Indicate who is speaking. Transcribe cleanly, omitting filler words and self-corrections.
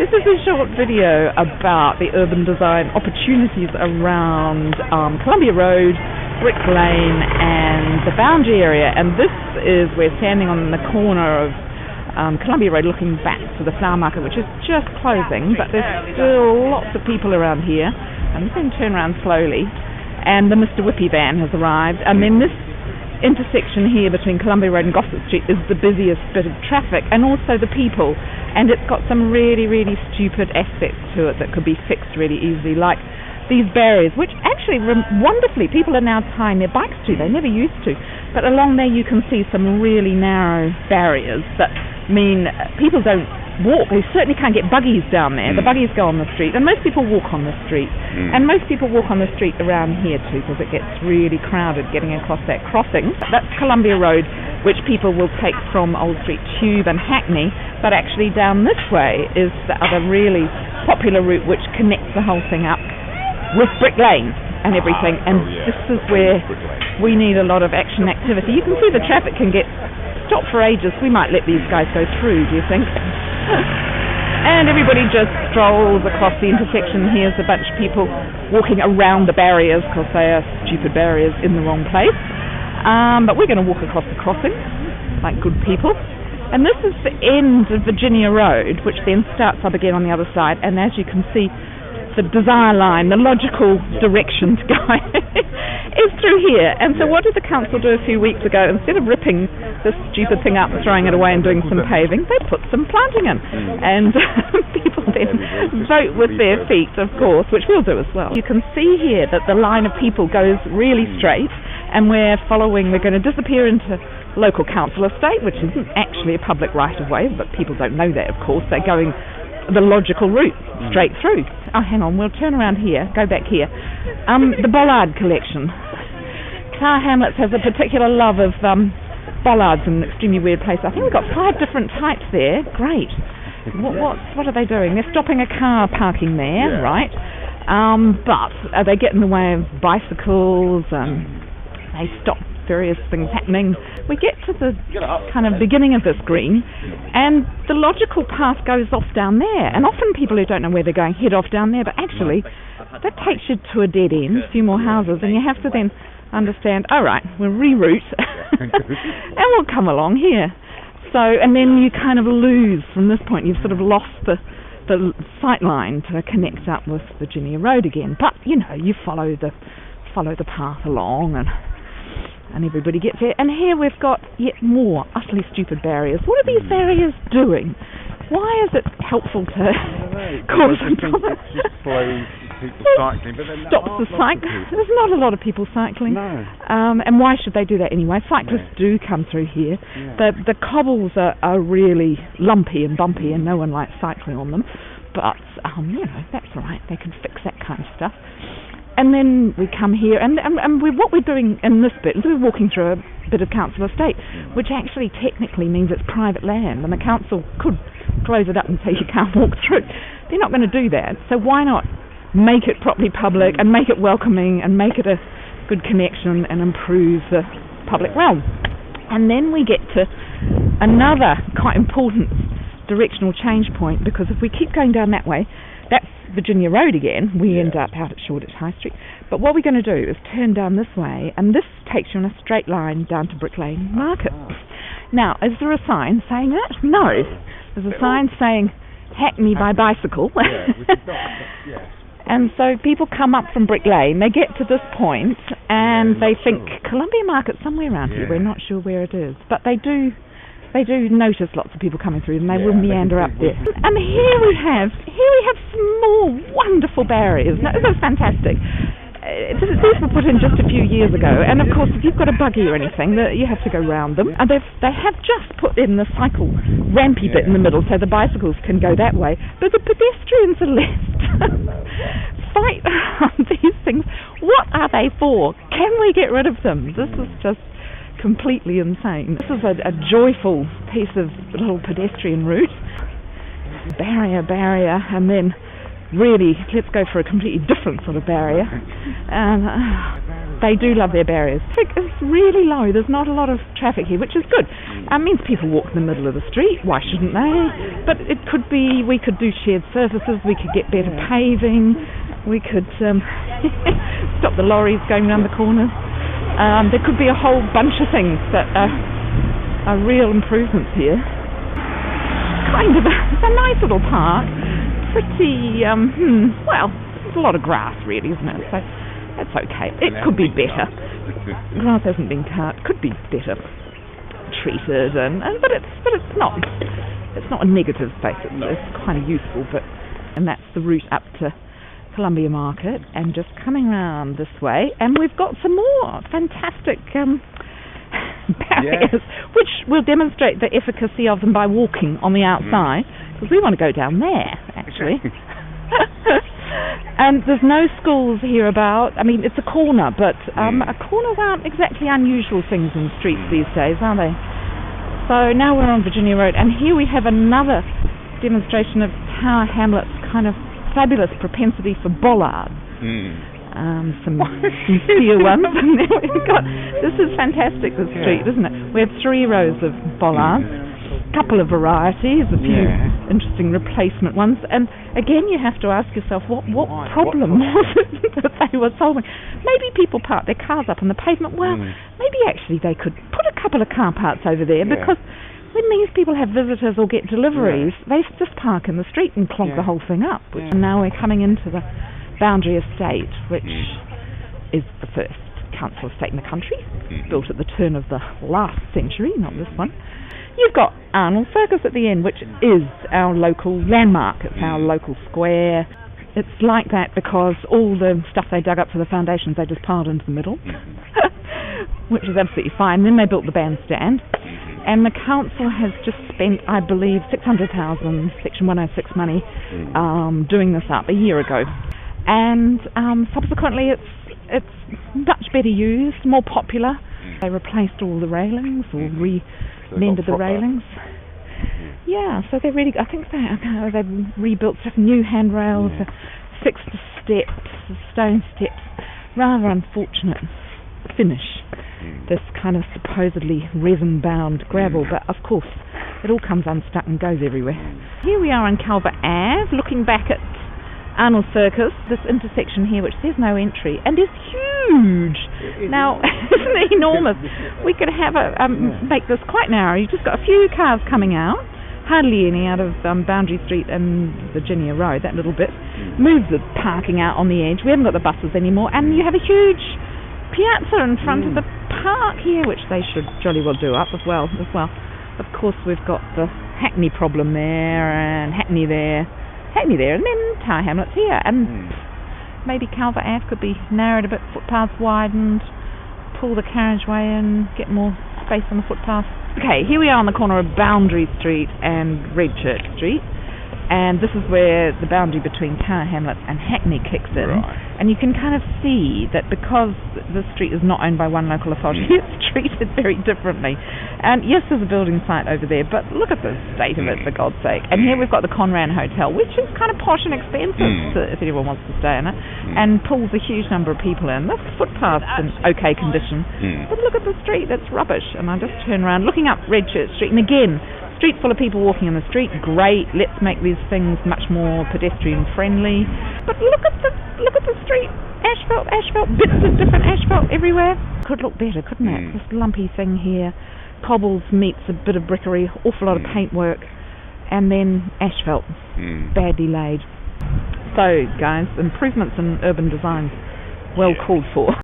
Speaker 1: This is a short video about the urban design opportunities around Columbia Road, Brick Lane and the Boundary area, and this is, we're standing on the corner of Columbia Road looking back to the flower market, which is just closing, but there's still lots of people around here. I'm just going to turn around slowly, and the Mr. Whippy van has arrived, and then this intersection here between Columbia Road and Gossip Street is the busiest bit of traffic, and also the people, and it's got some really stupid aspects to it that could be fixed really easily, like these barriers, which actually wonderfully people are now tying their bikes to. They never used to, but along there you can see some really narrow barriers that mean people don't walk. They certainly can't get buggies down there. The buggies go on the street, and most people walk on the street, and most people walk on the street around here too, because it gets really crowded getting across that crossing. That's Columbia Road, which people will take from Old Street Tube and Hackney, but actually down this way is the other really popular route which connects the whole thing up with Brick Lane and everything, and this is where we need a lot of action activity. You can see the traffic can get stopped for ages. We might let these guys go through, do you think? And everybody just strolls across the intersection. Here's a bunch of people walking around the barriers because they are stupid barriers in the wrong place. But we're going to walk across the crossing like good people. And this is the end of Virginia Road, which then starts up again on the other side. And as you can see, the desire line, the logical direction to go is through here. And so what did the council do a few weeks ago? Instead of ripping this stupid thing up and throwing it away and doing some paving, they put some planting in. And people then vote with their feet, of course, which we'll do as well. You can see here that the line of people goes really straight, and we're going to disappear into local council estate, which isn't actually a public right-of-way, but people don't know that, of course. They're going the logical route straight through. Oh, hang on, we'll turn around here, go back here. The bollard collection. Tower Hamlets has a particular love of bollards in an extremely weird place. I think we've got 5 different types there. Great. What are they doing? They're stopping a car parking there, right? But they get in the way of bicycles, they stop various things happening. We get to the kind of beginning of this green, and the logical path goes off down there, and often people who don't know where they're going head off down there, but actually that takes you to a dead end, a few more houses, and you have to then understand, all right, we'll reroute and we'll come along here. So, and then you kind of lose from this point. You've sort of lost the sight line to connect up with Virginia Road again, but you know, you follow the path along, and everybody gets here. And here we've got yet more utterly stupid barriers. What are these barriers doing? Why is it helpful to cause them problems?
Speaker 2: It just slows people cycling, but then
Speaker 1: stops the cycling. There's not a lot of people cycling.
Speaker 2: No.
Speaker 1: And why should they do that anyway? Cyclists do come through here. Yeah. The cobbles are really lumpy and bumpy, and no one likes cycling on them. But you know, that's all right. They can fix that kind of stuff. And then we come here, and what we're doing in this bit is we're walking through a bit of council estate, which actually technically means it's private land, and the council could close it up and say you can't walk through. They're not going to do that, so why not make it properly public and make it welcoming and make it a good connection and improve the public realm. And then we get to another quite important directional change point, because if we keep going down that way, that's Virginia Road again, we end up out at Shoreditch High Street. But what we're going to do is turn down this way, and this takes you in a straight line down to Brick Lane Market. Now, is there a sign saying that? No. There's a sign saying Hackney by bicycle. And so people come up from Brick Lane, they get to this point, and they think Columbia Market's somewhere around here. We're not sure where it is, but they do notice lots of people coming through, and they will meander up there. And here we have some more wonderful barriers. Now, this is fantastic. These were put in just a few years ago, and of course if you've got a buggy or anything, you have to go round them. And they have just put in the cycle rampy bit in the middle so the bicycles can go that way, but the pedestrians are left. Fight these things. What are they for? Can we get rid of them? This is just completely insane. This is a joyful piece of little pedestrian route. Barrier, and then really, let's go for a completely different sort of barrier. They do love their barriers. It's really low. There's not a lot of traffic here, which is good. means people walk in the middle of the street. Why shouldn't they? But it could be, we could do shared surfaces, we could get better paving, we could stop the lorries going around the corners. There could be a whole bunch of things that are real improvements here. It's a nice little park. Pretty, well, it's a lot of grass really, isn't it? So that's okay. It could be better. Grass hasn't been cut. Could be better treated, but it's not a negative space. It's kind of useful, and that's the route up to Columbia Market, and just coming around this way, and we've got some more fantastic barriers, which will demonstrate the efficacy of them by walking on the outside, because we want to go down there, actually. And there's no schools here about. I mean, it's a corner, but corners aren't exactly unusual things in streets these days, are they? So now we're on Virginia Road, and here we have another demonstration of Tower Hamlet's kind of fabulous propensity for bollards. Some sincere ones. And then we've got, this is fantastic, this street, isn't it? We have 3 rows of bollards, a couple of varieties, a few interesting replacement ones, and again you have to ask yourself, what problem was it that they were solving? Maybe people park their cars up on the pavement. Well, maybe actually they could put a couple of car parks over there, because when these people have visitors or get deliveries, they just park in the street and clog the whole thing up. And now we're coming into the Boundary Estate, which is the first council estate in the country, built at the turn of the last century, not this one. You've got Reynolds Circus at the end, which is our local landmark. It's our local square. It's like that because all the stuff they dug up for the foundations, they just piled into the middle, which is absolutely fine. Then they built the bandstand. And the council has just spent, I believe, $600,000 Section 106 money doing this up a year ago. And subsequently it's much better used, more popular. They replaced all the railings, or re-mended the railings. Yeah, so they really, I think they've rebuilt stuff, new handrails, fixed the steps, the stone steps. Rather unfortunate finish, this kind of supposedly resin-bound gravel, but of course it all comes unstuck and goes everywhere. Here we are on Calvert Ave, looking back at Reynolds Circus, this intersection here which says no entry, and is huge. Now, isn't it enormous? We could have make this quite narrow. You've just got a few cars coming out, hardly any out of Boundary Street and Virginia Road, that little bit. Moves the parking out on the edge. We haven't got the buses anymore, and you have a huge piazza in front of the park here, which they should jolly well do up as well. Of course, we've got the Hackney problem there, and Hackney there, and then Tower Hamlet's here, and maybe Calvert Ave could be narrowed a bit, footpaths widened, pull the carriageway in, get more space on the footpath. Okay, here we are on the corner of Boundary Street and Redchurch Street, and this is where the boundary between Tower Hamlets and Hackney kicks in. And you can kind of see that because the street is not owned by one local authority, it's treated very differently. And yes, there's a building site over there, but look at the state of it, for God's sake. And here we've got the Conran Hotel, which is kind of posh and expensive if anyone wants to stay in it, and pulls a huge number of people in. The footpath's in okay condition, but look at the street, it's rubbish. And I just turn around, looking up Redchurch Street, and again, street full of people walking in the street. Great, let's make these things much more pedestrian friendly. But look at the street, asphalt, bits of different asphalt everywhere. Could look better, couldn't it? This lumpy thing here, cobbles meets a bit of brickery, awful lot of paintwork, and then asphalt, badly laid. So guys, improvements in urban design, well called for.